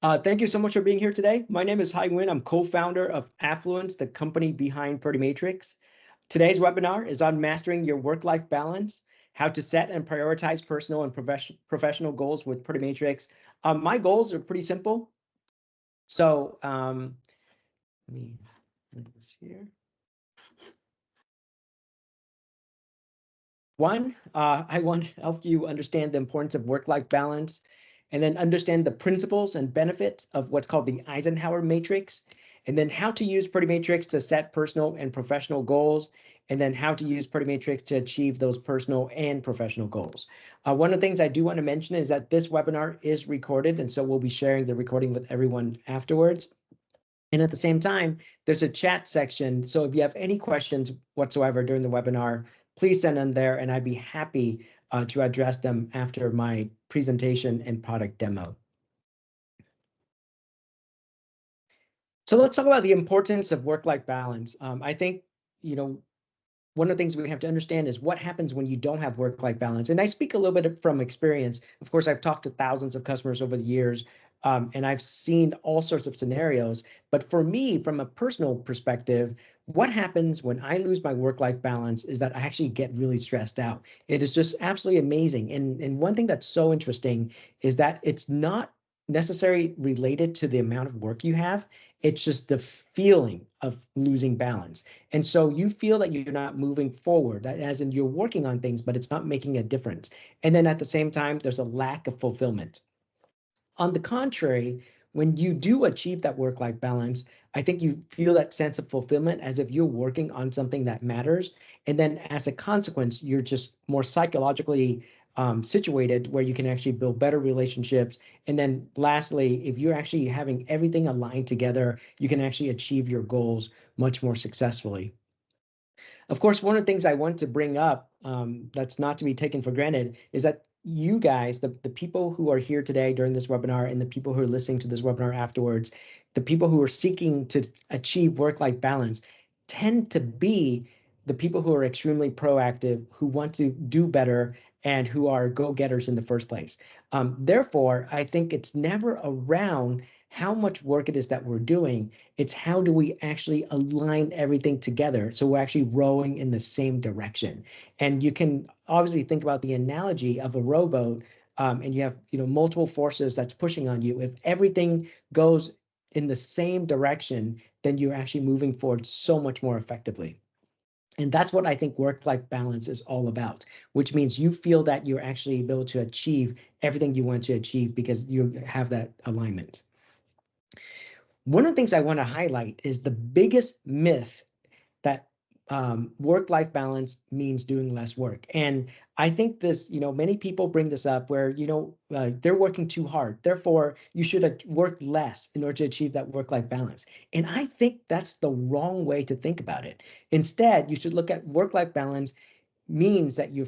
Thank you so much for being here today. My name is Hai Nguyen. I'm co-founder of Affluence, the company behind Pretty Matrix. Today's webinar is on mastering your work-life balance, how to set and prioritize personal and professional goals with Pretty Matrix. My goals are pretty simple. So let me put this here. One, I want to help you understand the importance of work-life balance, and then understand the principles and benefits of what's called the Eisenhower matrix, and then how to use Pretty Matrix to set personal and professional goals, and then how to use Pretty Matrix to achieve those personal and professional goals. One of the things I do want to mention is that this webinar is recorded, and so we'll be sharing the recording with everyone afterwards. And at the same time, there's a chat section. So if you have any questions whatsoever during the webinar, please send them there, and I'd be happy to address them after my presentation and product demo. So let's talk about the importance of work-life balance. I think, one of the things we have to understand is what happens when you don't have work-life balance. And I speak a little bit from experience. Of course, I've talked to thousands of customers over the years, and I've seen all sorts of scenarios. But for me, from a personal perspective, what happens when I lose my work-life balance is that I actually get really stressed out. It is just absolutely amazing. And one thing that's so interesting is that it's not necessarily related to the amount of work you have. It's just the feeling of losing balance. And so you feel that you're not moving forward, as in you're working on things, but it's not making a difference. And then at the same time, there's a lack of fulfillment. On the contrary, when you do achieve that work-life balance, I think you feel that sense of fulfillment as if you're working on something that matters. And then as a consequence, you're just more psychologically situated where you can actually build better relationships. And then lastly, if you're actually having everything aligned together, you can actually achieve your goals much more successfully. Of course, one of the things I want to bring up that's not to be taken for granted is that you guys, the people who are here today during this webinar and the people who are listening to this webinar afterwards, the people who are seeking to achieve work-life balance tend to be the people who are extremely proactive, who want to do better, and who are go-getters in the first place. Therefore, I think it's never around how much work it is that we're doing. It's how do we actually align everything together so we're actually rowing in the same direction. And you can obviously think about the analogy of a rowboat, and you have multiple forces that's pushing on you. If everything goes in the same direction, then you're actually moving forward so much more effectively. And that's what I think work-life balance is all about, which means you feel that you're actually able to achieve everything you want to achieve because you have that alignment. One of the things I want to highlight is the biggest myth that work-life balance means doing less work. And I think this, many people bring this up where, they're working too hard. Therefore, you should work less in order to achieve that work-life balance. And I think that's the wrong way to think about it. Instead, you should look at work-life balance means that you're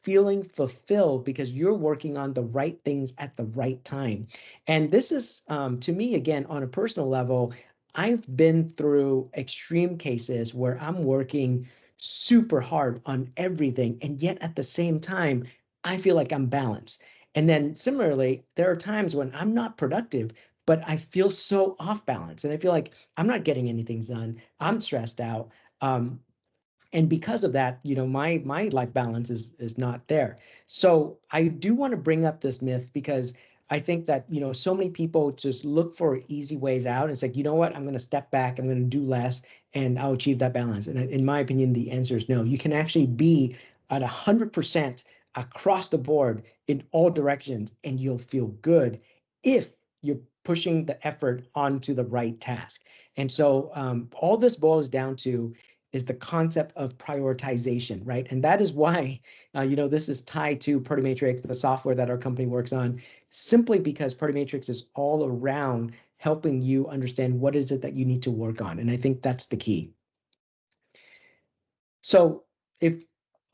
feeling fulfilled because you're working on the right things at the right time. And this is, to me, again, on a personal level, I've been through extreme cases where I'm working super hard on everything, and yet at the same time, I feel like I'm balanced. And then similarly, there are times when I'm not productive, but I feel so off balance, and I feel like I'm not getting anything done. I'm stressed out. And because of that, my life balance is not there. So I do want to bring up this myth because I think that, so many people just look for easy ways out. It's like, you know what, I'm going to step back, I'm going to do less, and I'll achieve that balance. And in my opinion, the answer is no. You can actually be at 100% across the board in all directions, and you'll feel good if you're pushing the effort onto the right task. And so all this boils down to is the concept of prioritization, right? And that is why, this is tied to Pretty Matrix, the software that our company works on, simply because Pretty Matrix is all around helping you understand what is it that you need to work on. And I think that's the key. So if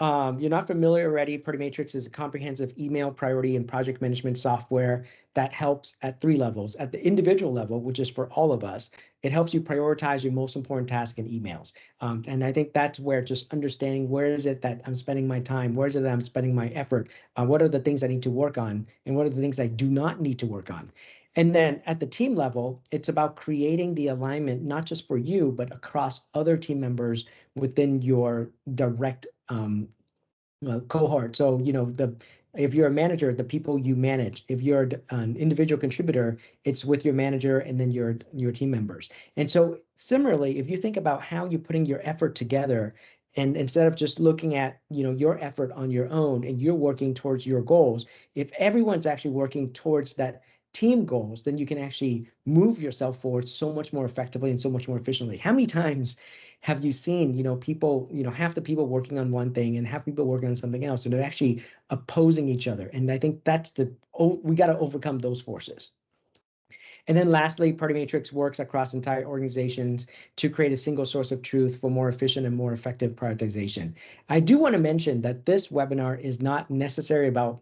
you're not familiar already, Pretty Matrix is a comprehensive email priority and project management software that helps at 3 levels. At the individual level, which is for all of us, it helps you prioritize your most important task in emails. And I think that's where just understanding where is it that I'm spending my time, where is it that I'm spending my effort, what are the things I need to work on, and what are the things I do not need to work on. And then at the team level, it's about creating the alignment, not just for you, but across other team members within your direct cohort. So, if you're a manager, the people you manage. If you're an individual contributor, it's with your manager and then your team members. And so similarly, if you think about how you're putting your effort together, and instead of just looking at, your effort on your own and you're working towards your goals, if everyone's actually working towards that team goals, then you can actually move yourself forward so much more effectively and so much more efficiently. How many times have you seen, people, half the people working on one thing and half people working on something else, and they're actually opposing each other? And I think we got to overcome those forces. And then lastly, Party Matrix works across entire organizations to create a single source of truth for more efficient and more effective prioritization. I do want to mention that this webinar is not necessarily about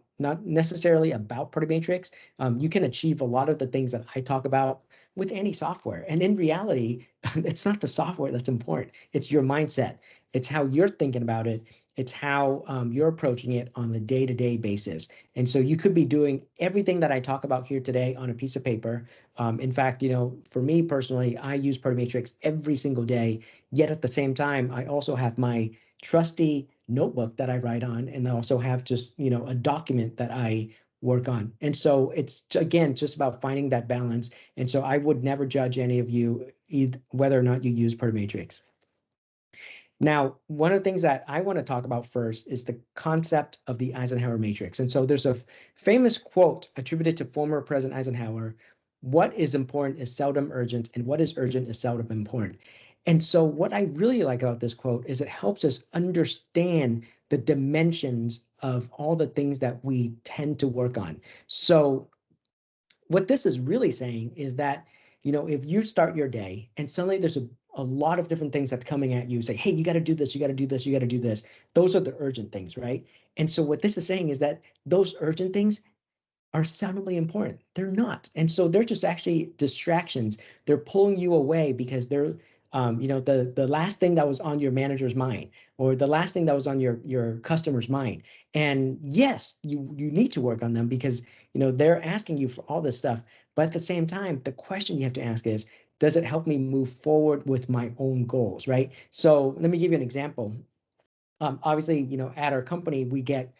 Party Matrix. You can achieve a lot of the things that I talk about with any software. And in reality, it's not the software that's important. It's your mindset. It's how you're thinking about it. It's how you're approaching it on the day-to-day basis. And so you could be doing everything that I talk about here today on a piece of paper. In fact, for me personally, I use Party Matrix every single day. Yet at the same time, I also have my trusty notebook that I write on, and I also have just, a document that I work on. And so it's, again, just about finding that balance. And so I would never judge any of you whether or not you use Party Matrix. Now, one of the things that I want to talk about first is the concept of the Eisenhower matrix. And so there's a famous quote attributed to former President Eisenhower: "What is important is seldom urgent, and what is urgent is seldom important." And so what I really like about this quote is it helps us understand the dimensions of all the things that we tend to work on. So what this is really saying is that, if you start your day and suddenly there's a lot of different things that's coming at you, say, hey, you got to do this, you got to do this, you got to do this. Those are the urgent things, right? And so what this is saying is that those urgent things are seldomly important. They're not. And so they're just actually distractions. They're pulling you away because they're, the last thing that was on your manager's mind, or the last thing that was on your customer's mind. And yes, you need to work on them because, they're asking you for all this stuff. But at the same time, the question you have to ask is, does it help me move forward with my own goals, right? So let me give you an example. Obviously, at our company, we get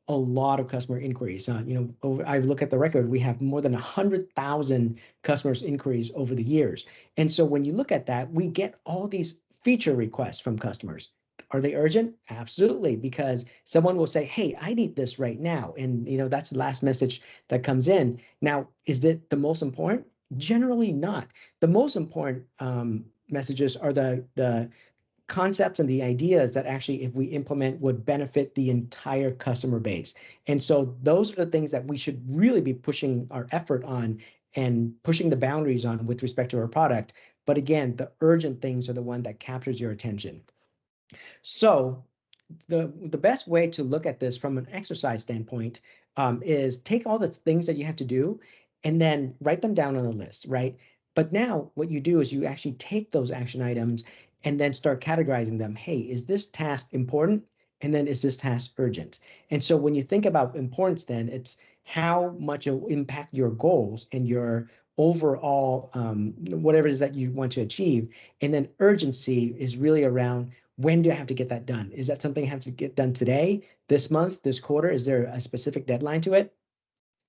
a lot of customer inquiries. I look at the record, we have more than 100,000 customers inquiries over the years. And so when you look at that, we get all these feature requests from customers. Are they urgent? Absolutely, because someone will say, hey, I need this right now. And that's the last message that comes in. Now, is it the most important? Generally not. The most important messages are the concepts and the ideas that actually, if we implement, would benefit the entire customer base. And so those are the things that we should really be pushing our effort on and pushing the boundaries on with respect to our product. But again, the urgent things are the one that captures your attention. So the best way to look at this from an exercise standpoint is take all the things that you have to do and then write them down on a list, right? But now what you do is you actually take those action items and then start categorizing them. Hey, is this task important? And then is this task urgent? And so when you think about importance, then it's how much it will impact your goals and your overall whatever it is that you want to achieve. And then urgency is really around, when do I have to get that done? Is that something I have to get done today, this month, this quarter? Is there a specific deadline to it?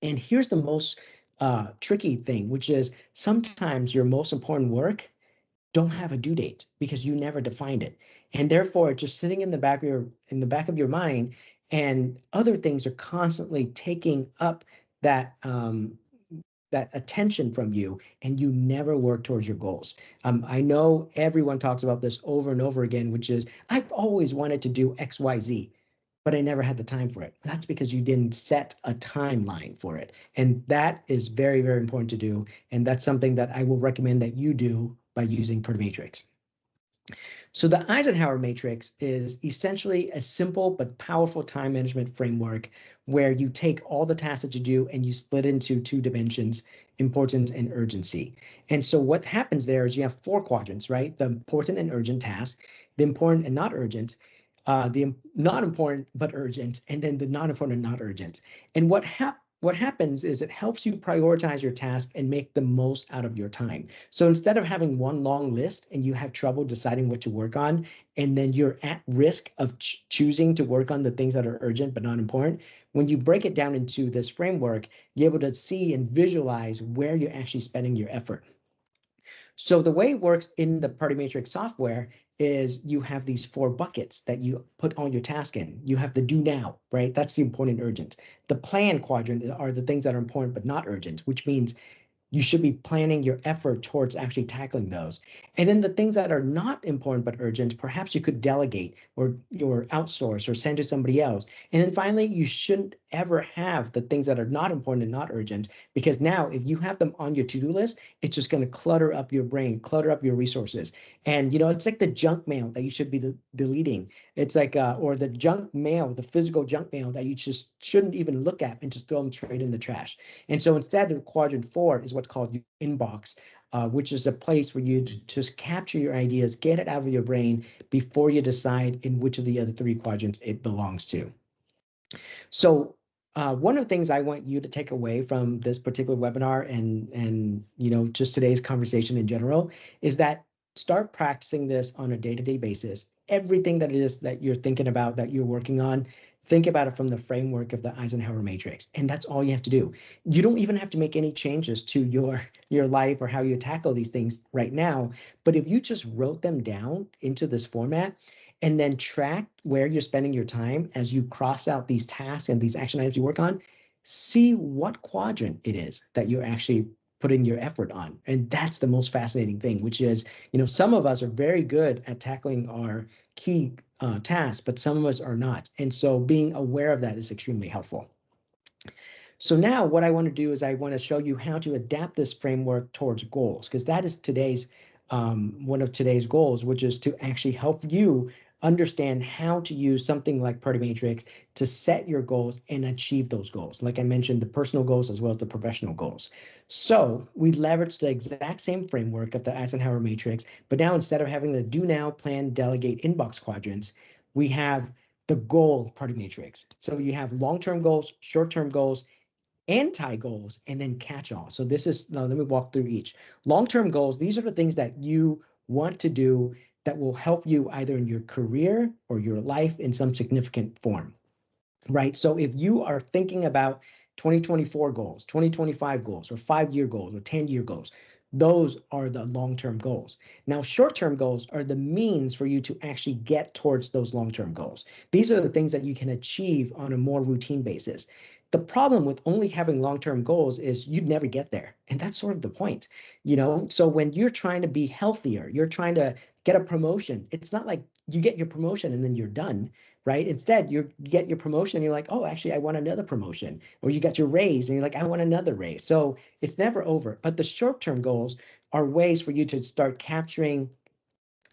And here's the most tricky thing, which is sometimes your most important work don't have a due date because you never defined it. And therefore, it's just sitting in the back of your mind, and other things are constantly taking up that that attention from you, and you never work towards your goals. I know everyone talks about this over and over again, which is, I've always wanted to do X, Y, Z, but I never had the time for it. That's because you didn't set a timeline for it. And that is very, very important to do. And that's something that I will recommend that you do by using Party Matrix. So the Eisenhower matrix is essentially a simple but powerful time management framework where you take all the tasks that you do and you split into two dimensions: importance and urgency. And so what happens there is you have four quadrants, right? The important and urgent task, the important and not urgent, the not important but urgent, and then the not important and not urgent. And what what happens is it helps you prioritize your task and make the most out of your time. So instead of having one long list and you have trouble deciding what to work on, and then you're at risk of choosing to work on the things that are urgent but not important, when you break it down into this framework, you're able to see and visualize where you're actually spending your effort. So the way it works in the Party Matrix software is you have these 4 buckets that you put all your task in. You have the do now, right? That's the important urgent. The plan quadrant are the things that are important but not urgent, which means you should be planning your effort towards actually tackling those. And then the things that are not important but urgent, perhaps you could delegate or outsource or send to somebody else. And then finally, you shouldn't ever have the things that are not important and not urgent, because now if you have them on your to-do list, it's just going to clutter up your brain, clutter up your resources. And it's like the junk mail that you should be deleting. It's like, or the junk mail, the physical junk mail that you just shouldn't even look at and just throw them straight in the trash. And so instead of quadrant 4 is what's called your inbox, which is a place for you to just capture your ideas, get it out of your brain before you decide in which of the other 3 quadrants it belongs to. So one of the things I want you to take away from this particular webinar and just today's conversation in general is that start practicing this on a day-to-day basis. Everything that it is that you're thinking about, that you're working on, think about it from the framework of the Eisenhower matrix, and that's all you have to do. You don't even have to make any changes to your life or how you tackle these things right now, but if you just wrote them down into this format and then track where you're spending your time as you cross out these tasks and these action items you work on, see what quadrant it is that you're actually putting your effort on. And that's the most fascinating thing, which is, some of us are very good at tackling our key tasks, but some of us are not. And so being aware of that is extremely helpful. So now what I want to do is I want to show you how to adapt this framework towards goals, because that is today's one of today's goals, which is to actually help you understand how to use something like Party Matrix to set your goals and achieve those goals. Like I mentioned, the personal goals as well as the professional goals. So we leverage the exact same framework of the Eisenhower matrix, but now instead of having the do now, plan, delegate, inbox quadrants, we have the goal Party Matrix. So you have long-term goals, short-term goals, anti-goals, and then catch-all. So this is, now let me walk through each. Long-term goals, these are the things that you want to do that will help you either in your career or your life in some significant form, right? So if you are thinking about 2024 goals, 2025 goals, or 5-year goals, or 10-year goals, those are the long-term goals. Now, short-term goals are the means for you to actually get towards those long-term goals. These are the things that you can achieve on a more routine basis. The problem with only having long-term goals is you'd never get there. And that's sort of the point, So when you're trying to be healthier, you're trying to get a promotion, it's not like you get your promotion and then you're done, right? Instead, you get your promotion and you're like, oh, actually, I want another promotion. Or you got your raise and you're like, I want another raise. So it's never over. But the short-term goals are ways for you to start capturing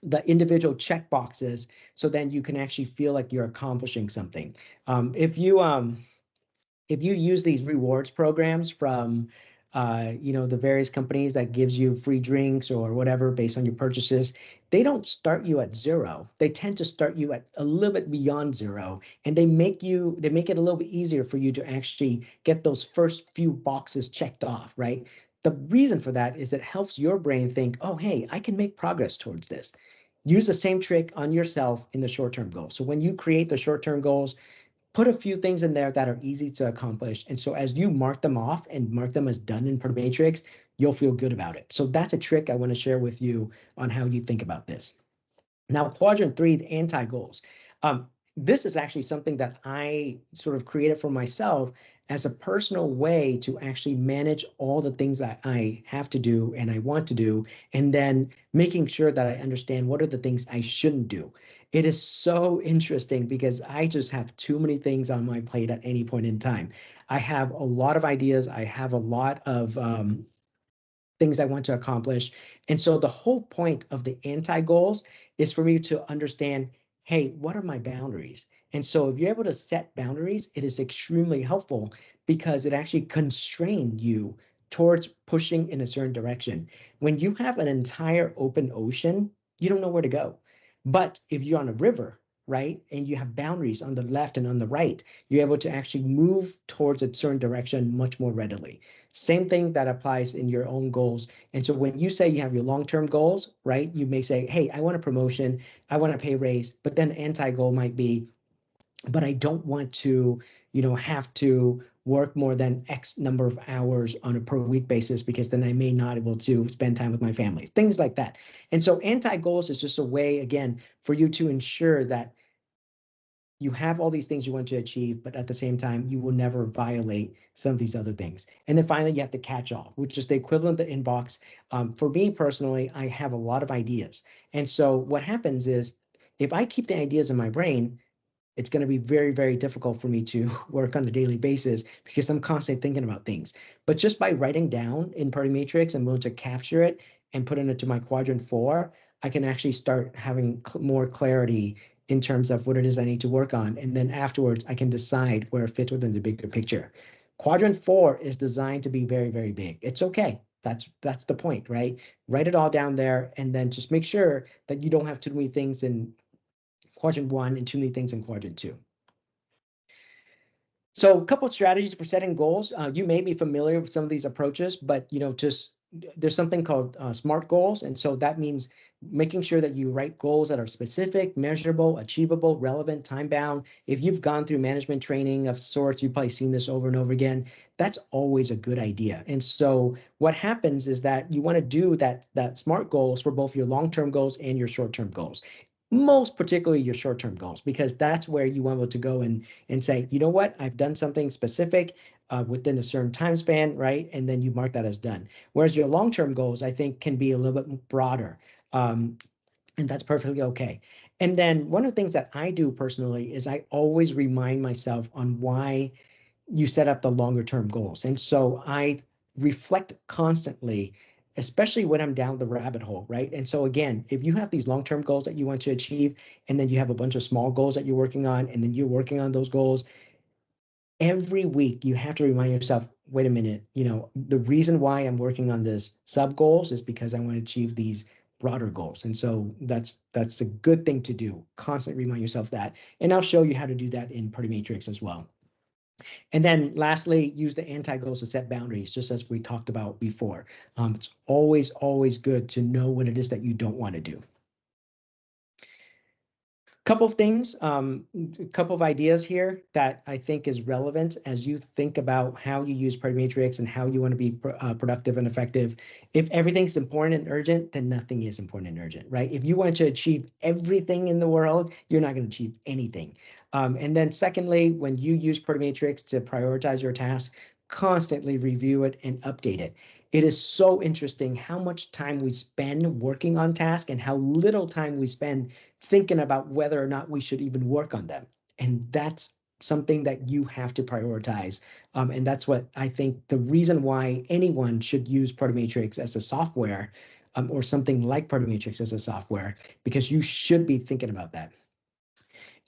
the individual check boxes so then you can actually feel like you're accomplishing something. If you use these rewards programs from the various companies that gives you free drinks or whatever based on your purchases, they don't start you at 0. They tend to start you at a little bit beyond 0, and they make it a little bit easier for you to actually get those first few boxes checked off, right? The reason for that is it helps your brain think, oh, hey, I can make progress towards this. Use the same trick on yourself in the short-term goals. So when you create the short-term goals, put a few things in there that are easy to accomplish. And so as you mark them off and mark them as done in Party Matrix, you'll feel good about it. So that's a trick I want to share with you on how you think about this. Now, quadrant 3, the anti-goals. This is actually something that I sort of created for myself as a personal way to actually manage all the things that I have to do and I want to do, and then making sure that I understand what are the things I shouldn't do. It is so interesting because I just have too many things on my plate at any point in time. I have a lot of ideas. I have a lot of things I want to accomplish. And so the whole point of the anti-goals is for me to understand, hey, what are my boundaries? And so if you're able to set boundaries, it is extremely helpful because it actually constrains you towards pushing in a certain direction. When you have an entire open ocean, you don't know where to go. But if you're on a river, right, and you have boundaries on the left and on the right, you're able to actually move towards a certain direction much more readily. Same thing that applies in your own goals. And so when you say you have your long-term goals, right, you may say, hey, I want a promotion, I want a pay raise, but then anti-goal might be, but I don't want to, have to work more than X number of hours on a per week basis because then I may not be able to spend time with my family, things like that. And so anti-goals is just a way, again, for you to ensure that you have all these things you want to achieve, but at the same time, you will never violate some of these other things. And then finally, you have to catch all, which is the equivalent of the inbox. For me personally, I have a lot of ideas. And so what happens is if I keep the ideas in my brain, it's going to be very, very difficult for me to work on a daily basis because I'm constantly thinking about things. But just by writing down in Party Matrix, I'm able to capture it and put it into my quadrant 4. I can actually start having more clarity in terms of what it is I need to work on. And then afterwards, I can decide where it fits within the bigger picture. Quadrant 4 is designed to be very, very big. It's okay. That's the point, right? Write it all down there and then just make sure that you don't have too many things in quadrant 1 and too many things in quadrant 2. So a couple of strategies for setting goals. You may be familiar with some of these approaches, but just there's something called SMART goals. And so that means making sure that you write goals that are specific, measurable, achievable, relevant, time bound. If you've gone through management training of sorts, you've probably seen this over and over again. That's always a good idea. And so what happens is that you want to do that SMART goals for both your long-term goals and your short-term goals. Most particularly your short-term goals, because that's where you want to go and say, you know what, I've done something specific within a certain time span, right? And then you mark that as done. Whereas your long-term goals, I think, can be a little bit broader. And that's perfectly okay. And then one of the things that I do personally is I always remind myself on why you set up the longer term goals. And so I reflect constantly, especially when I'm down the rabbit hole, right? And so again, if you have these long-term goals that you want to achieve, and then you have a bunch of small goals that you're working on, and then you're working on those goals, every week you have to remind yourself, wait a minute, the reason why I'm working on this sub goals is because I want to achieve these broader goals. And so that's a good thing to do. Constantly remind yourself that. And I'll show you how to do that in Party Matrix as well. And then lastly, use the anti-goals to set boundaries, just as we talked about before. It's always, always good to know what it is that you don't want to do. Couple of things, a couple of ideas here that I think is relevant as you think about how you use Party Matrix and how you want to be productive and effective. If everything's important and urgent, then nothing is important and urgent, right? If you want to achieve everything in the world, you're not going to achieve anything. And then secondly, when you use Party Matrix to prioritize your tasks, constantly review it and update it. It is so interesting how much time we spend working on tasks and how little time we spend thinking about whether or not we should even work on them. And that's something that you have to prioritize. And that's what I think the reason why anyone should use Party Matrix as a software or something like Party Matrix as a software, because you should be thinking about that.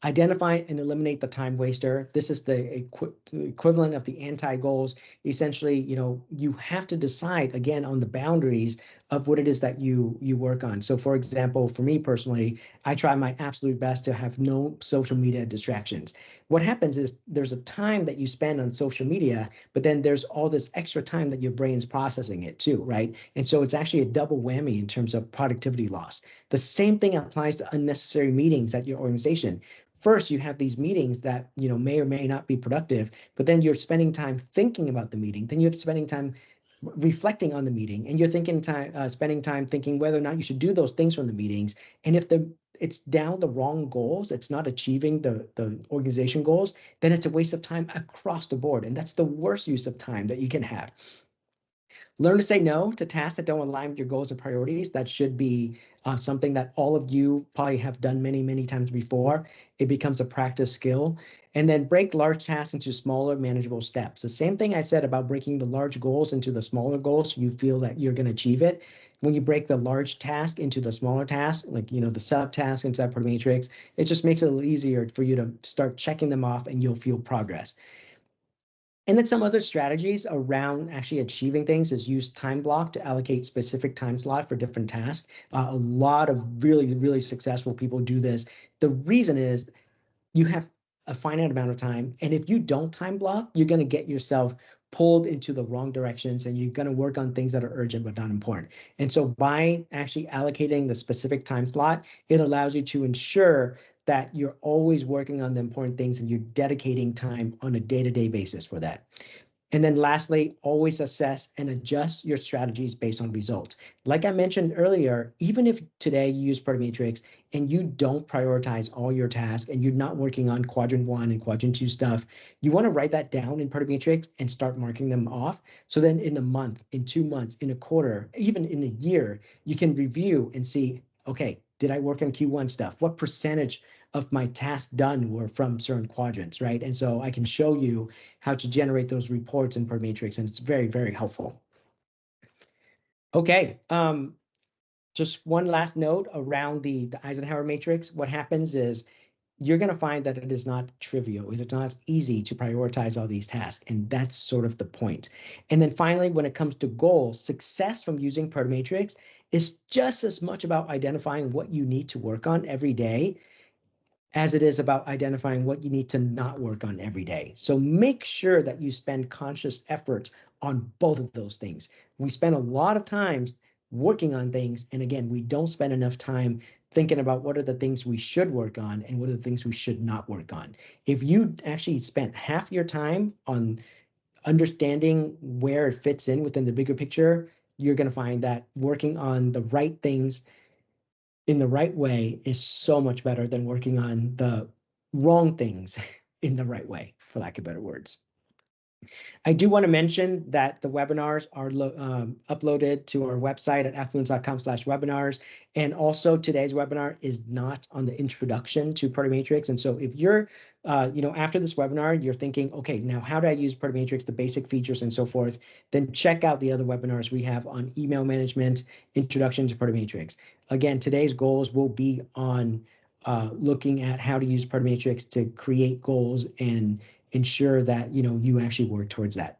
Identify and eliminate the time waster. This is the equivalent of the anti-goals. Essentially, you have to decide again on the boundaries of what it is that you work on. So for example, for me personally, I try my absolute best to have no social media distractions. What happens is there's a time that you spend on social media, but then there's all this extra time that your brain's processing it too, right? And so it's actually a double whammy in terms of productivity loss. The same thing applies to unnecessary meetings at your organization. First, you have these meetings that may or may not be productive, but then you're spending time thinking about the meeting. Then you're spending time reflecting on the meeting, and you're spending time thinking whether or not you should do those things from the meetings. And if it's down the wrong goals, it's not achieving the organization goals, then it's a waste of time across the board. And that's the worst use of time that you can have. Learn to say no to tasks that don't align with your goals and priorities. That should be something that all of you probably have done many, many times before. It becomes a practice skill. And then break large tasks into smaller, manageable steps. The same thing I said about breaking the large goals into the smaller goals, so you feel that you're going to achieve it. When you break the large task into the smaller task, like the subtask inside Party Matrix, it just makes it a little easier for you to start checking them off, and you'll feel progress. And then some other strategies around actually achieving things is use time block to allocate specific time slot for different tasks. A lot of really, really successful people do this. The reason is you have a finite amount of time. And if you don't time block, you're going to get yourself pulled into the wrong directions and you're going to work on things that are urgent but not important. And so by actually allocating the specific time slot, it allows you to ensure that you're always working on the important things and you're dedicating time on a day-to-day basis for that. And then lastly, always assess and adjust your strategies based on results. Like I mentioned earlier, even if today you use Matrix and you don't prioritize all your tasks and you're not working on quadrant 1 and quadrant 2 stuff, you want to write that down in Matrix and start marking them off. So then in a month, in 2 months, in a quarter, even in a year, you can review and see, okay, did I work on Q1 stuff? What percentage of my tasks done were from certain quadrants, right? And so I can show you how to generate those reports in Matrix, and it's very, very helpful. Okay, just one last note around the Eisenhower matrix. What happens is you're going to find that it is not trivial. It is not easy to prioritize all these tasks, and that's sort of the point. And then finally, when it comes to goals, success from using Matrix is just as much about identifying what you need to work on every day as it is about identifying what you need to not work on every day. So make sure that you spend conscious effort on both of those things. We spend a lot of times working on things, and again, we don't spend enough time thinking about what are the things we should work on and what are the things we should not work on. If you actually spent half your time on understanding where it fits in within the bigger picture, you're going to find that working on the right things in the right way is so much better than working on the wrong things in the right way, for lack of better words. I do want to mention that the webinars are uploaded to our website at affluence.com/webinars. And also today's webinar is not on the introduction to Matrix. And so if you're, after this webinar, you're thinking, okay, now how do I use Matrix, the basic features and so forth, then check out the other webinars we have on email management, introduction to Matrix. Again, today's goals will be on looking at how to use Matrix to create goals and ensure that you actually work towards that.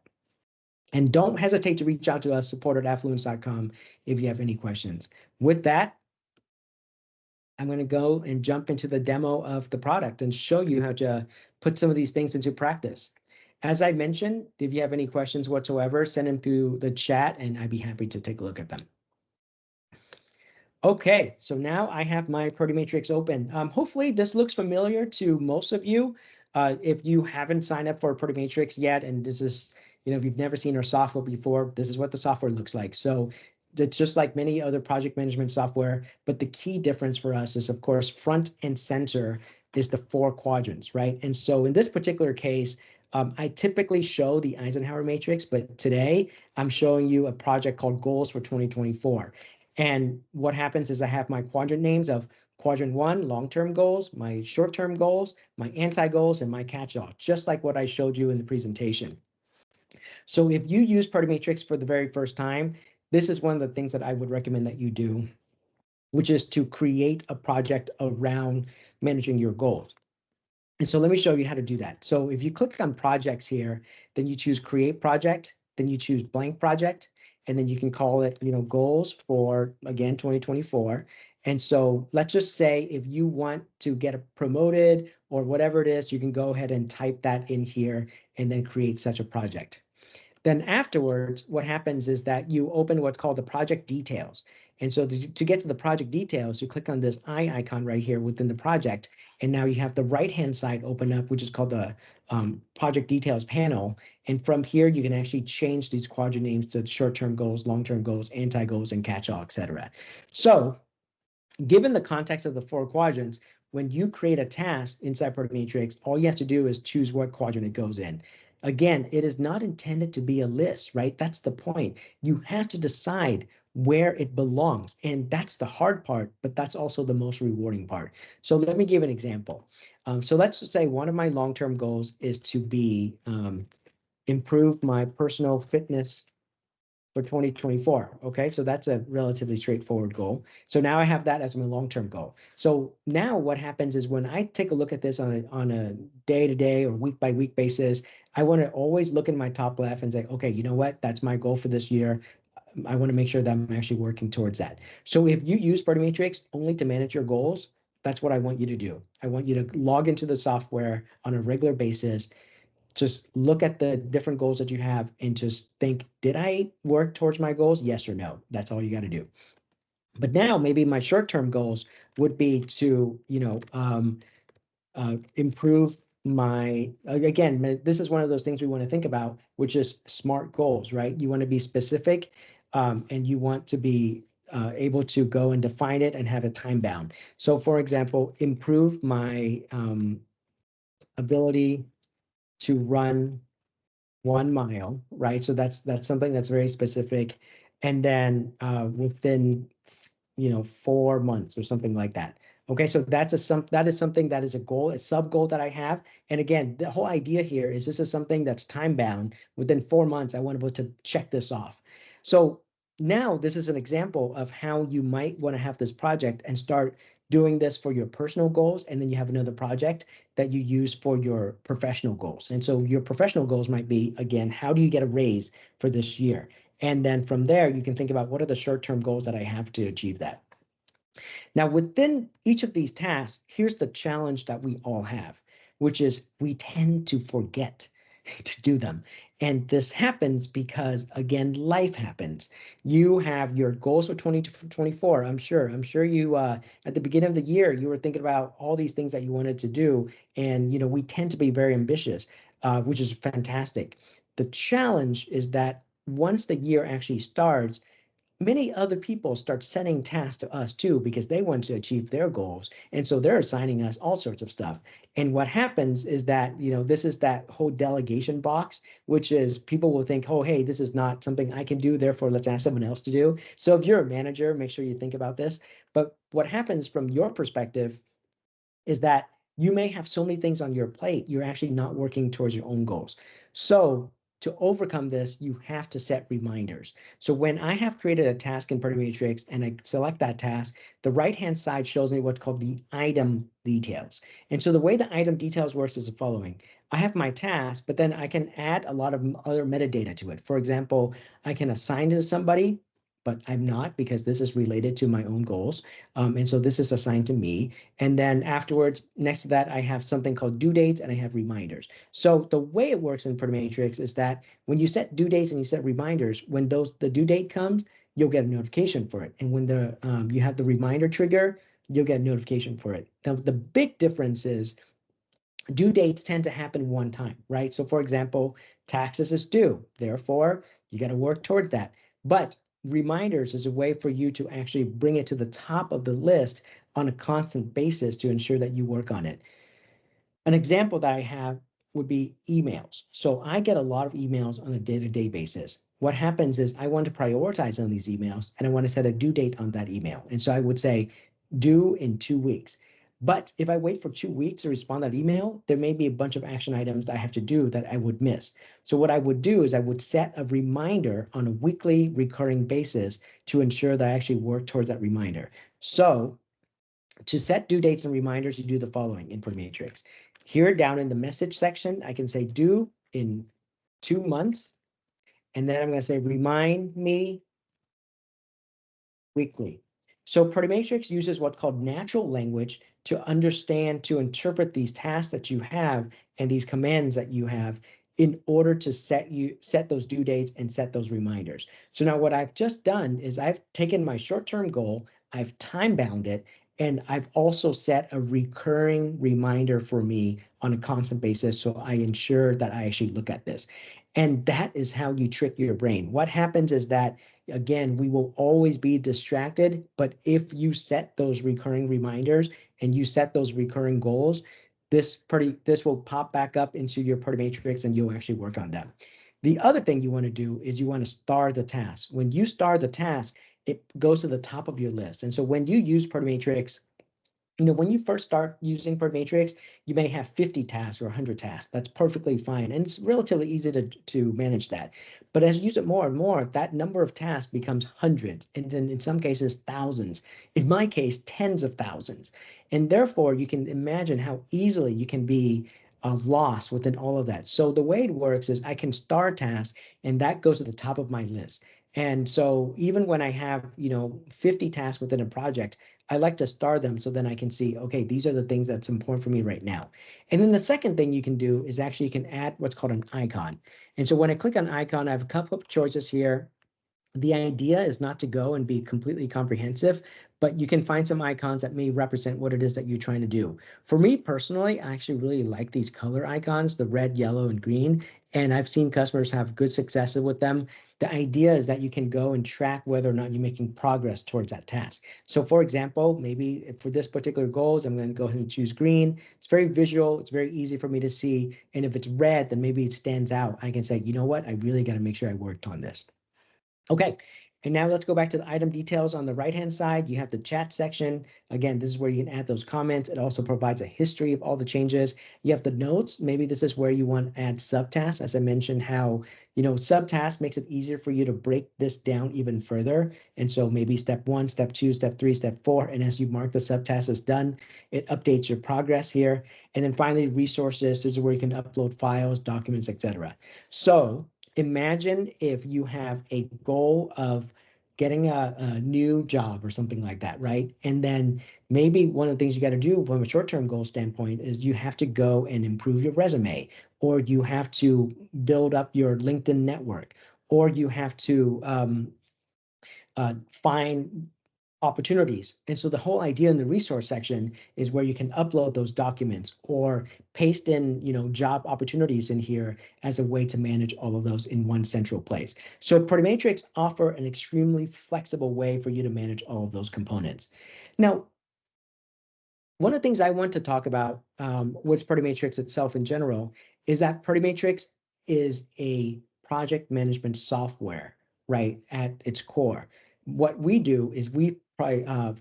And don't hesitate to reach out to us, support@affluence.com, if you have any questions. With that, I'm going to go and jump into the demo of the product and show you how to put some of these things into practice. As I mentioned, if you have any questions whatsoever, send them through the chat and I'd be happy to take a look at them. Okay, so now I have my Matrix open. Hopefully this looks familiar to most of you. If you haven't signed up for Matrix yet, and this is, if you've never seen our software before, this is what the software looks like. So it's just like many other project management software, but the key difference for us is, of course, front and center is the 4 quadrants, right? And so in this particular case, I typically show the Eisenhower matrix, but today I'm showing you a project called Goals for 2024. And what happens is I have my quadrant names of quadrant 1, long-term goals, my short-term goals, my anti-goals, and my catch-all, just like what I showed you in the presentation. So if you use Matrix for the very first time, this is one of the things that I would recommend that you do, which is to create a project around managing your goals. And so let me show you how to do that. So if you click on projects here, then you choose create project, then you choose blank project, and then you can call it, goals for, again, 2024. And so let's just say if you want to get promoted or whatever it is, you can go ahead and type that in here and then create such a project. Then afterwards, what happens is that you open what's called the project details. And so to get to the project details, you click on this eye icon right here within the project. And now you have the right-hand side open up, which is called the project details panel. And from here, you can actually change these quadrant names to short-term goals, long-term goals, anti-goals, and catch-all, etc. So given the context of the 4 quadrants, when you create a task inside Matrix, all you have to do is choose what quadrant it goes in. Again, it is not intended to be a list, right? That's the point. You have to decide where it belongs. And that's the hard part, but that's also the most rewarding part. So let me give an example. So let's just say one of my long-term goals is to be improve my personal fitness for 2024. Okay, so that's a relatively straightforward goal. So now I have that as my long-term goal. So now what happens is when I take a look at this on a day-to-day or week-by-week basis, I want to always look in my top left and say, okay, you know what? That's my goal for this year. I want to make sure that I'm actually working towards that. So if you use Party Matrix only to manage your goals, that's what I want you to do. I want you to log into the software on a regular basis, just look at the different goals that you have and just think, did I work towards my goals? Yes or no. That's all you got to do. But now maybe my short-term goals would be to, improve my, again, this is one of those things we want to think about, which is SMART goals, right? You want to be specific, and you want to be able to go and define it and have it time bound. So for example, improve my ability to run 1 mile, right? So that's something that's very specific. And then within 4 months or something like that. Okay, so that is something that is a goal, a sub goal that I have. And again, the whole idea here is this is something that's time bound. Within 4 months, I want to be able to check this off. So now this is an example of how you might want to have this project and start doing this for your personal goals, and then you have another project that you use for your professional goals. And so your professional goals might be, again, how do you get a raise for this year? And then from there, you can think about what are the short-term goals that I have to achieve that. Now, within each of these tasks, here's the challenge that we all have, which is we tend to forget to do them. And this happens because, again, life happens. You have your goals for 2024. I'm sure you, at the beginning of the year, you were thinking about all these things that you wanted to do. And, we tend to be very ambitious, which is fantastic. The challenge is that once the year actually starts, many other people start sending tasks to us too because they want to achieve their goals. And so they're assigning us all sorts of stuff. And what happens is that, this is that whole delegation box, which is people will think, oh, hey, this is not something I can do, therefore let's ask someone else to do. So if you're a manager, make sure you think about this. But what happens from your perspective is that you may have so many things on your plate, you're actually not working towards your own goals. So to overcome this, you have to set reminders. So when I have created a task in Party Matrix and I select that task, the right-hand side shows me what's called the item details. And so the way the item details works is the following. I have my task, but then I can add a lot of other metadata to it. For example, I can assign it to somebody, but I'm not because this is related to my own goals. And so this is assigned to me. And then afterwards, next to that, I have something called due dates and I have reminders. So the way it works in Party Matrix is that when you set due dates and you set reminders, when the due date comes, you'll get a notification for it. And when you have the reminder trigger, you'll get a notification for it. Now, the big difference is due dates tend to happen one time, right? So for example, taxes is due. Therefore, you got to work towards that. But reminders is a way for you to actually bring it to the top of the list on a constant basis to ensure that you work on it. An example that I have would be emails. So I get a lot of emails on a day-to-day basis. What happens is I want to prioritize on these emails and I want to set a due date on that email. And so I would say due in 2 weeks. But if I wait for 2 weeks to respond to that email, there may be a bunch of action items that I have to do that I would miss. So what I would do is I would set a reminder on a weekly recurring basis to ensure that I actually work towards that reminder. So to set due dates and reminders, you do the following in Party Matrix. Here down in the message section, I can say due in 2 months. And then I'm going to say remind me weekly. So Party Matrix uses what's called natural language to understand, to interpret these tasks that you have and these commands that you have in order to set those due dates and set those reminders. So now what I've just done is I've taken my short-term goal, I've time bound it, and I've also set a recurring reminder for me on a constant basis. So I ensure that I actually look at this. And that is how you trick your brain. What happens is that, again, we will always be distracted, but if you set those recurring reminders and you set those recurring goals, this will pop back up into your Party Matrix and you'll actually work on them. The other thing you want to do is you want to star the task. When you star the task, it goes to the top of your list. And so when you use Party Matrix When you first start using Matrix, you may have 50 tasks or 100 tasks. That's perfectly fine. And it's relatively easy to manage that. But as you use it more and more, that number of tasks becomes hundreds, and then in some cases, thousands. In my case, tens of thousands. And therefore, you can imagine how easily you can be lost within all of that. So the way it works is I can start a task, and that goes to the top of my list. And so even when I have, 50 tasks within a project, I like to star them so then I can see, okay, these are the things that's important for me right now. And then the second thing you can do is actually you can add what's called an icon. And so when I click on icon, I have a couple of choices here. The idea is not to go and be completely comprehensive, but you can find some icons that may represent what it is that you're trying to do. For me personally, I actually really like these color icons, the red, yellow, and green, and I've seen customers have good successes with them. The idea is that you can go and track whether or not you're making progress towards that task. So for example, maybe for this particular goals, I'm going to go ahead and choose green. It's very visual. It's very easy for me to see. And if it's red, then maybe it stands out. I can say, you know what? I really got to make sure I worked on this. Okay, and now let's go back to the item details. On the right-hand side, you have the chat section. Again, this is where you can add those comments. It also provides a history of all the changes. You have the notes. Maybe this is where you want to add subtasks. As I mentioned, how, subtasks makes it easier for you to break this down even further. And so maybe step 1, step 2, step 3, step 4. And as you mark the subtask as done, it updates your progress here. And then finally, resources. This is where you can upload files, documents, etc. So imagine if you have a goal of getting a new job or something like that, right? And then maybe one of the things you got to do from a short-term goal standpoint is you have to go and improve your resume, or you have to build up your LinkedIn network, or you have to find opportunities. And so the whole idea in the resource section is where you can upload those documents or paste in, job opportunities in here as a way to manage all of those in one central place. So Matrix offer an extremely flexible way for you to manage all of those components. Now, one of the things I want to talk about with Matrix itself in general is that Matrix is a project management software, right, at its core. What we do is we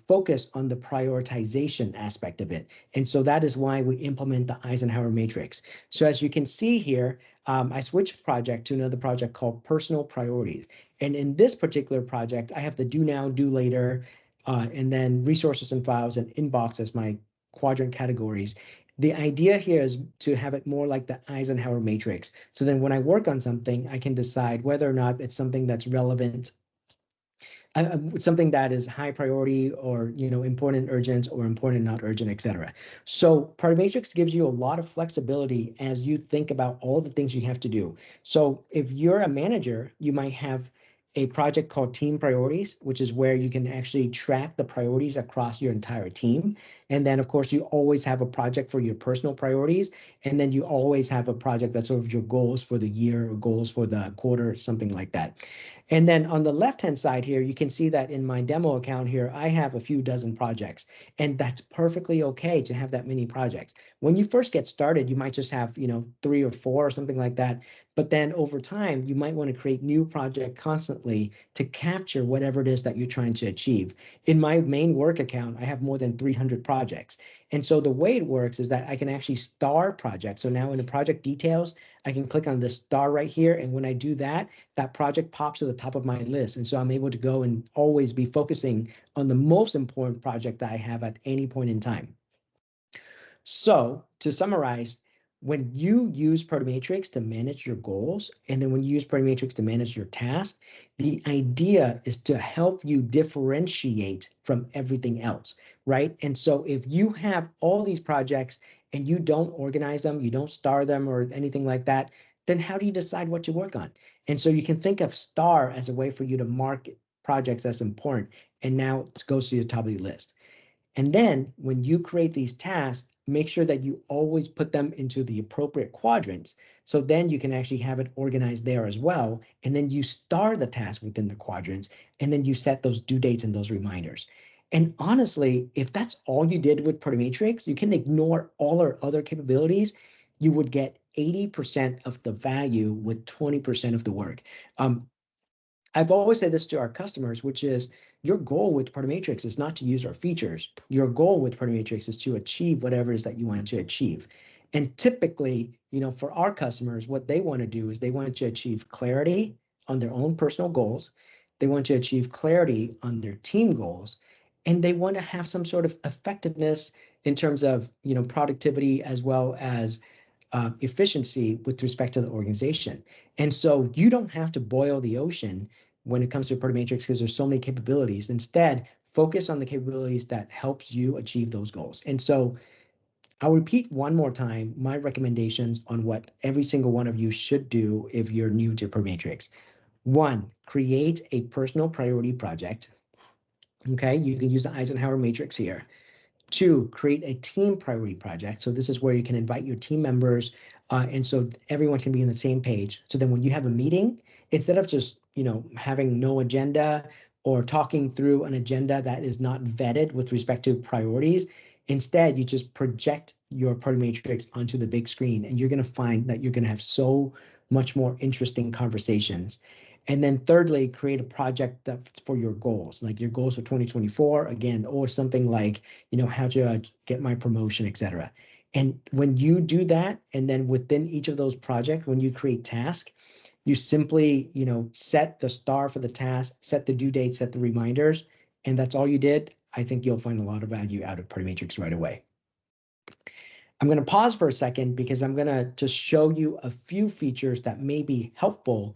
focus on the prioritization aspect of it. And so that is why we implement the Eisenhower matrix. So as you can see here, I switched project to another project called Personal Priorities. And in this particular project, I have the do now, do later, and then resources and files and inbox as my quadrant categories. The idea here is to have it more like the Eisenhower matrix. So then when I work on something, I can decide whether or not it's something that's relevant, something that is high priority or, important, urgent, or important, not urgent, etc. So Matrix gives you a lot of flexibility as you think about all the things you have to do. So if you're a manager, you might have a project called Team Priorities, which is where you can actually track the priorities across your entire team. And then, of course, you always have a project for your personal priorities. And then you always have a project that's sort of your goals for the year or goals for the quarter, something like that. And then on the left-hand side here, you can see that in my demo account here, I have a few dozen projects. And that's perfectly okay to have that many projects. When you first get started, you might just have, 3 or 4 or something like that. But then over time, you might want to create new projects constantly to capture whatever it is that you're trying to achieve. In my main work account, I have more than 300 projects. And so the way it works is that I can actually star projects. So now in the project details, I can click on this star right here. And when I do that, that project pops to the top of my list. And so I'm able to go and always be focusing on the most important project that I have at any point in time. So to summarize, when you use Matrix to manage your goals, and then when you use Matrix to manage your tasks, the idea is to help you differentiate from everything else, right? And so if you have all these projects and you don't organize them, you don't star them or anything like that, then how do you decide what to work on? And so you can think of star as a way for you to mark projects as important, and now it goes to the top of your list. And then when you create these tasks, make sure that you always put them into the appropriate quadrants. So then you can actually have it organized there as well. And then you star the task within the quadrants, and then you set those due dates and those reminders. And honestly, if that's all you did with Matrix, you can ignore all our other capabilities. You would get 80% of the value with 20% of the work. I've always said this to our customers, which is your goal with Matrix is not to use our features. Your goal with Matrix is to achieve whatever it is that you want to achieve. And typically, for our customers, what they want to do is they want to achieve clarity on their own personal goals. They want to achieve clarity on their team goals, and they want to have some sort of effectiveness in terms of, productivity as well as efficiency with respect to the organization. And so you don't have to boil the ocean when it comes to Matrix because there's so many capabilities. Instead, focus on the capabilities that helps you achieve those goals. And so I'll repeat one more time my recommendations on what every single one of you should do if you're new to Matrix. One, create a personal priority project. Okay, you can use the Eisenhower matrix here. Two, create a team priority project. So this is where you can invite your team members, and so everyone can be on the same page. So then when you have a meeting, instead of just having no agenda or talking through an agenda that is not vetted with respect to priorities, instead you just project your party matrix onto the big screen, and you're going to find that you're going to have so much more interesting conversations. And then thirdly, create a project that's for your goals, like your goals for 2024, again, or something like, how to get my promotion, etc. And when you do that, and then within each of those projects, when you create tasks, you simply, set the star for the task, set the due date, set the reminders, and that's all you did. I think you'll find a lot of value out of Party Matrix right away. I'm going to pause for a second because I'm going to just show you a few features that may be helpful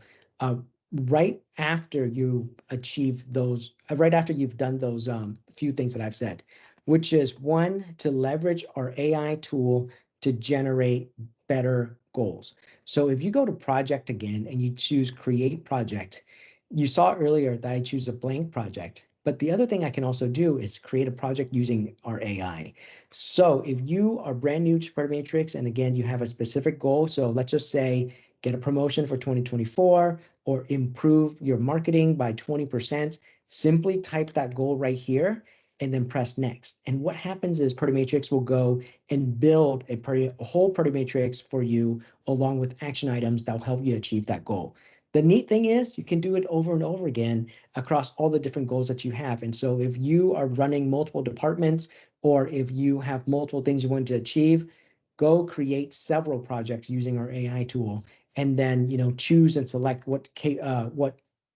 right after you achieve those, right after you've done those few things that I've said, which is one, to leverage our AI tool to generate better goals. So if you go to project again and you choose create project, you saw earlier that I choose a blank project. But the other thing I can also do is create a project using our AI. So if you are brand new to Party Matrix, and again, you have a specific goal, so let's just say get a promotion for 2024 or improve your marketing by 20%, simply type that goal right here and then press next. And what happens is Party Matrix will go and build a whole Party Matrix for you along with action items that will help you achieve that goal. The neat thing is you can do it over and over again across all the different goals that you have. And so if you are running multiple departments or if you have multiple things you want to achieve, go create several projects using our AI tool, and then choose and select what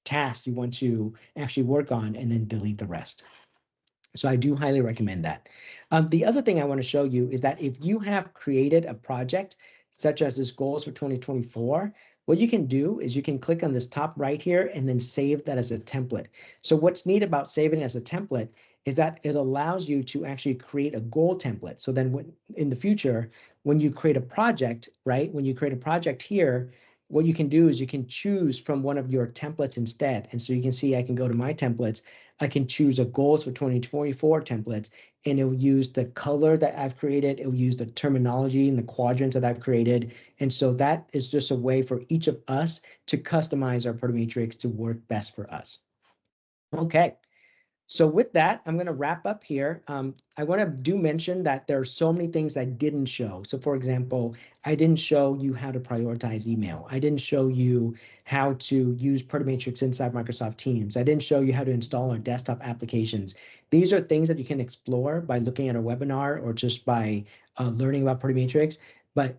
tasks you want to actually work on, and then delete the rest. So I do highly recommend that. The other thing I want to show you is that if you have created a project such as this goals for 2024, what you can do is you can click on this top right here and then save that as a template. So what's neat about saving as a template is that it allows you to actually create a goal template. So then in the future, when you create a project, right, when you create a project here, what you can do is you can choose from one of your templates instead. And so you can see I can go to my templates. I can choose a goals for 2024 templates, and it will use the color that I've created. It will use the terminology and the quadrants that I've created. And so that is just a way for each of us to customize our Party Matrix to work best for us. Okay. So with that, I'm going to wrap up here. I want to mention that there are so many things I didn't show. So for example, I didn't show you how to prioritize email. I didn't show you how to use Party Matrix inside Microsoft Teams. I didn't show you how to install our desktop applications. These are things that you can explore by looking at a webinar or just by learning about Party Matrix. But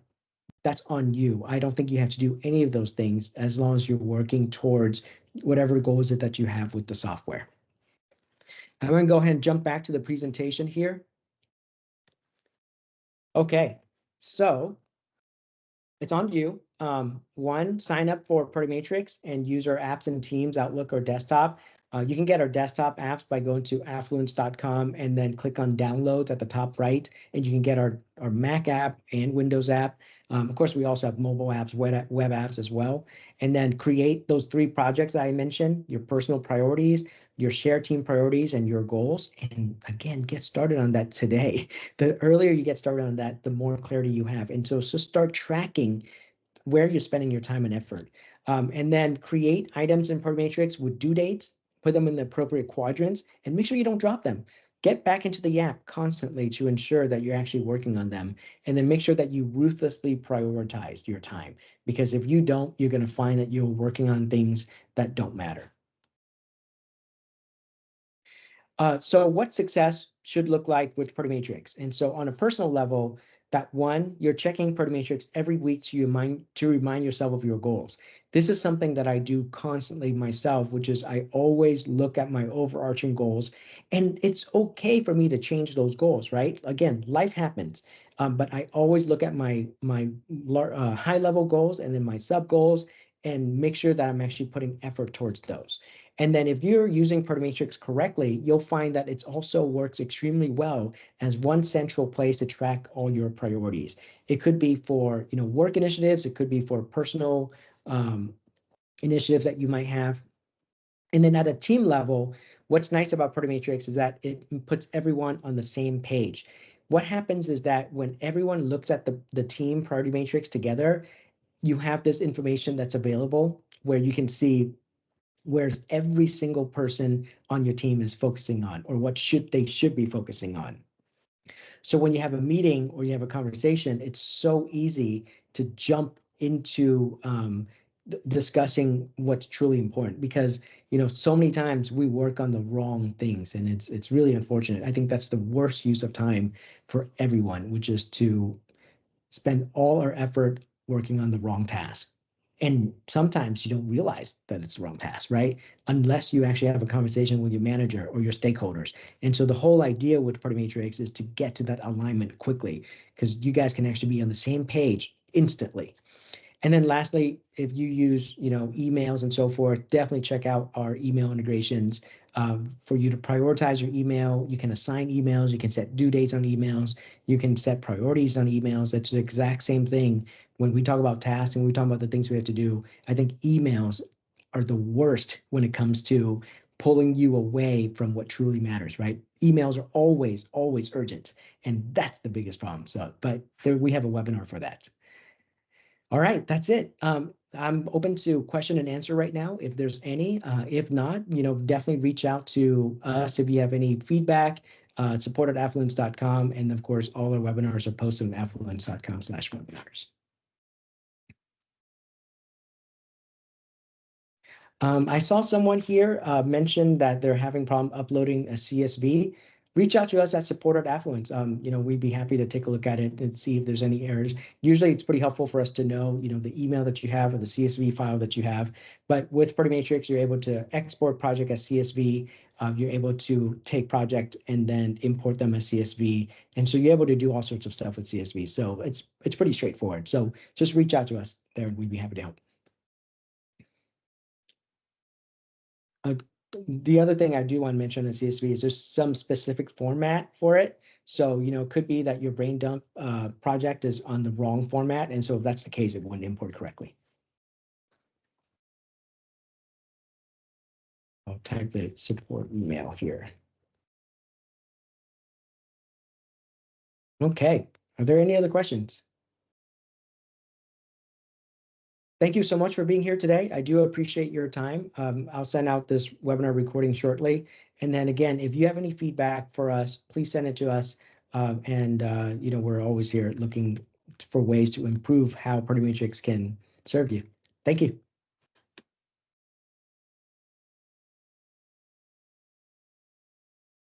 that's on you. I don't think you have to do any of those things as long as you're working towards whatever goals that you have with the software. I'm going to go ahead and jump back to the presentation here. Okay, so it's on you. One, sign up for Party Matrix and use our apps in Teams, Outlook, or desktop. You can get our desktop apps by going to affluence.com and then click on downloads at the top right, and you can get our Mac app and Windows app. Of course, we also have mobile apps, web apps as well. And then create those 3 projects that I mentioned, your personal priorities, your share team priorities, and your goals. And again, get started on that today. The earlier you get started on that, the more clarity you have. And so just start tracking where you're spending your time and effort. And then create items in Party Matrix with due dates, put them in the appropriate quadrants, and make sure you don't drop them. Get back into the app constantly to ensure that you're actually working on them. And then make sure that you ruthlessly prioritize your time. Because if you don't, you're going to find that you're working on things that don't matter. So what success should look like with Protomatrix? And so on a personal level, that one, you're checking Protomatrix every week to remind yourself of your goals. This is something that I do constantly myself, which is I always look at my overarching goals, and it's okay for me to change those goals, right? Again, life happens, but I always look at my high level goals and then my sub goals and make sure that I'm actually putting effort towards those. And then if you're using Protomatrix correctly, you'll find that it also works extremely well as one central place to track all your priorities. It could be for work initiatives, it could be for personal um, initiatives that you might have. And then at a team level, what's nice about Protomatrix is that it puts everyone on the same page. What happens is that when everyone looks at the team priority matrix together, you have this information that's available where you can see where every single person on your team is focusing on or what they should be focusing on. So when you have a meeting or you have a conversation, it's so easy to jump into discussing what's truly important because so many times we work on the wrong things and it's really unfortunate. I think that's the worst use of time for everyone, which is to spend all our effort working on the wrong task. And sometimes you don't realize that it's the wrong task, right? Unless you actually have a conversation with your manager or your stakeholders. And so the whole idea with Party Matrix is to get to that alignment quickly because you guys can actually be on the same page instantly. And then lastly, if you use, emails and so forth, definitely check out our email integrations for you to prioritize your email. You can assign emails. You can set due dates on emails. You can set priorities on emails. It's the exact same thing when we talk about tasks and we talk about the things we have to do. I think emails are the worst when it comes to pulling you away from what truly matters, right? Emails are always, always urgent. And that's the biggest problem. So, but we have a webinar for that. All right, that's it. I'm open to question and answer right now if there's any. If not, definitely reach out to us if you have any feedback, support@affluence.com. And of course, all our webinars are posted on affluence.com/webinars. I saw someone here mention that they're having problem uploading a CSV. Reach out to us at support@affluence. We'd be happy to take a look at it and see if there's any errors. Usually it's pretty helpful for us to know, the email that you have or the CSV file that you have. But with Matrix, you're able to export project as CSV. You're able to take project and then import them as CSV. And so you're able to do all sorts of stuff with CSV. So it's pretty straightforward. So just reach out to us there and we'd be happy to help. Uh, the other thing I do want to mention in CSV is there's some specific format for it. So, it could be that your brain dump project is on the wrong format. And so if that's the case, it wouldn't import correctly. I'll type the support email here. Okay. Are there any other questions? Thank you so much for being here today. I do appreciate your time. I'll send out this webinar recording shortly. And then again, if you have any feedback for us, please send it to us. We're always here looking for ways to improve how Party Matrix can serve you. Thank you.